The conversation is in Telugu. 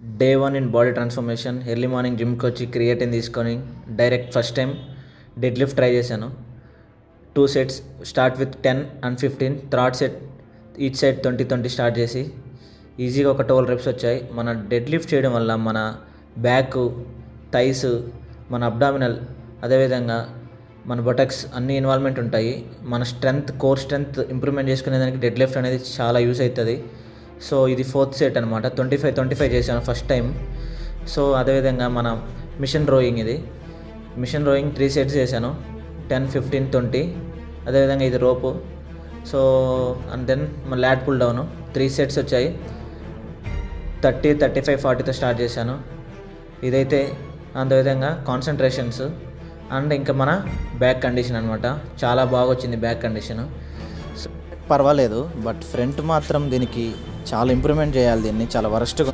Day 1 in body transformation. Early morning జిమ్కి వచ్చి క్రియేటిన్ తీసుకొని direct first time dead lift try చేశాను. 2 sets start with 10 and 15. Third set each side 20 start చేసి ఈజీగా ఒక 12 reps వచ్చాయి. మన డెడ్ లిఫ్ట్ చేయడం వల్ల మన బ్యాక్, థైస్, మన అబ్డామినల్, అదేవిధంగా మన బొటక్స్ అన్ని ఇన్వాల్వ్మెంట్ ఉంటాయి. మన స్ట్రెంగ్త్, కోర్ స్ట్రెంగ్త్ ఇంప్రూవ్మెంట్ చేసుకునేదానికి డెడ్ లిఫ్ట్ అనేది చాలా యూస్ అవుతుంది. సో ఇది 4th set అనమాట. 25 చేశాను ఫస్ట్ టైం. సో అదేవిధంగా మన మిషన్ రోయింగ్, ఇది మిషన్ రోయింగ్ 3 sets చేశాను. 10, 15, 20. అదేవిధంగా ఇది రోపు. సో అండ్ దెన్ మన ల్యాట్ పుల్ డౌను 3 sets వచ్చాయి. 30, 35, 40తో స్టార్ట్ చేశాను. ఇదైతే అదేవిధంగా కాన్సన్ట్రేషన్స్ అండ్ ఇంకా మన బ్యాక్ కండిషన్ అనమాట. చాలా బాగా వచ్చింది బ్యాక్ కండిషను. పర్వాలేదు, బట్ ఫ్రంట్ మాత్రం దీనికి చాలా ఇంప్రూవ్మెంట్ చేయాలి. దీన్ని చాలా వరస్ట్గా